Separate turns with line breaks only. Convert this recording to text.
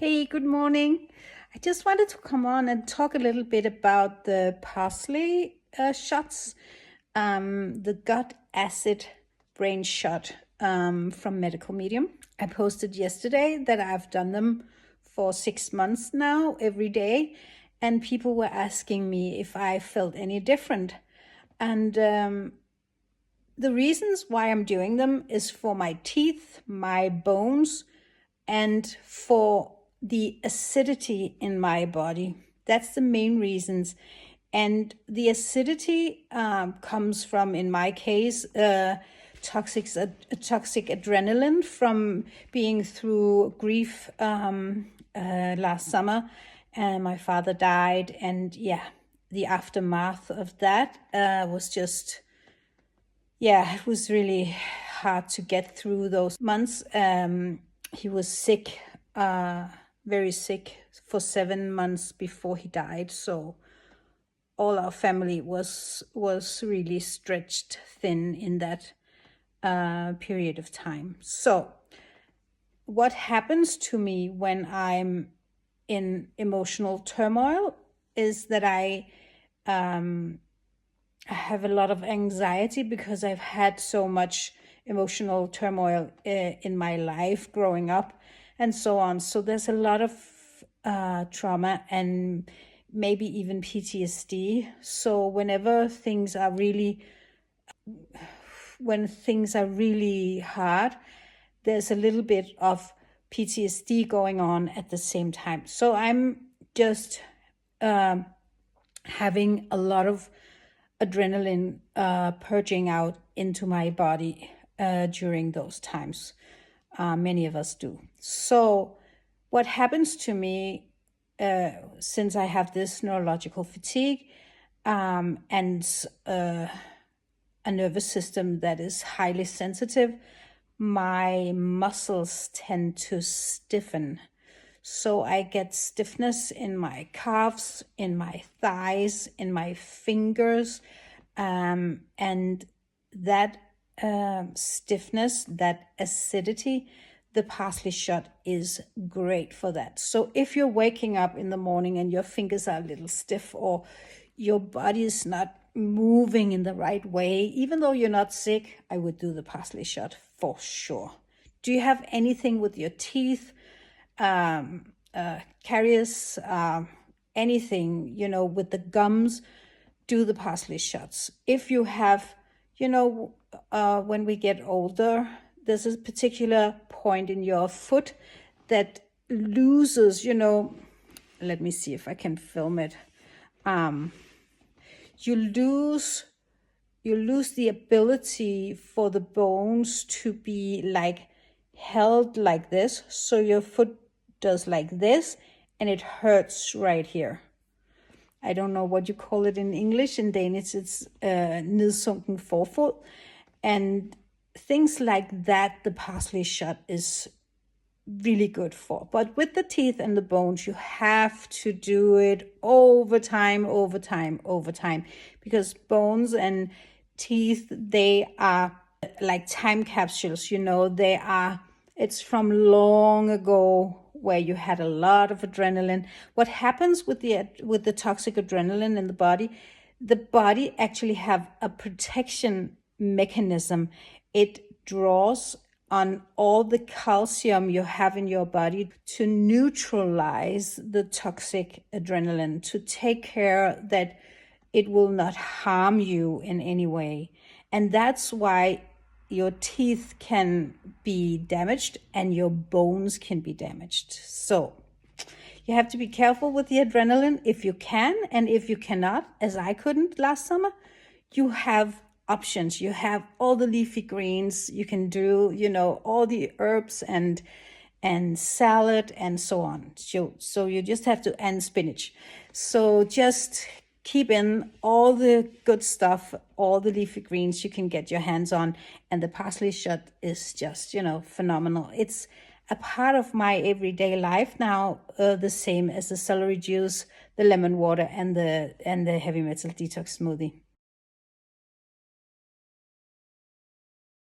Hey, good morning. I just wanted to come on and talk a little bit about the Parsley shots, the gut acid brain shot from Medical Medium. I posted yesterday that I've done them for 6 months now, every day, and people were asking me if I felt any different. And the reasons why I'm doing them is for my teeth, my bones, and for the acidity in my body. That's the main reasons. And the acidity comes from, in my case, toxic adrenaline from being through grief last summer. And my father died. And yeah, the aftermath of that was just, it was really hard to get through those months. He was sick, very sick for 7 months before he died. So all our family was really stretched thin in that period of time. So what happens to me when I'm in emotional turmoil is that I have a lot of anxiety because I've had so much emotional turmoil in my life growing up and so on. So there's a lot of trauma and maybe even PTSD. So when things are really hard, there's a little bit of PTSD going on at the same time. So I'm just having a lot of adrenaline purging out into my body during those times. Many of us do. So what happens to me, since I have this neurological fatigue and a nervous system that is highly sensitive, my muscles tend to stiffen. So I get stiffness in my calves, in my thighs, in my fingers, and that stiffness, that acidity, the parsley shot is great for that. So if you're waking up in the morning and your fingers are a little stiff or your body is not moving in the right way, even though you're not sick, I would do the parsley shot for sure. Do you have anything with your teeth, caries, anything, with the gums? Do the parsley shots. If you have, when we get older, there's a particular point in your foot that loses, let me see if I can film it. You lose the ability for the bones to be like held like this. So your foot does like this and it hurts right here. I don't know what you call it in English. In Danish, it's nedsunken forfod. And things like that, the parsley shot is really good for. But with the teeth and the bones, you have to do it over time, because bones and teeth, they are like time capsules, it's from long ago where you had a lot of adrenaline. What happens with the toxic adrenaline in the body actually have a protection mechanism. It draws on all the calcium you have in your body to neutralize the toxic adrenaline, to take care that it will not harm you in any way. And that's why your teeth can be damaged and your bones can be damaged. So you have to be careful with the adrenaline if you can, and if you cannot, as I couldn't last summer, you have options. You have all the leafy greens. You can do, all the herbs and salad and so on. So you just have to, and spinach. So just keep in all the good stuff, all the leafy greens you can get your hands on. And the parsley shot is just, phenomenal. It's a part of my everyday life now, the same as the celery juice, the lemon water, and the heavy metal detox smoothie.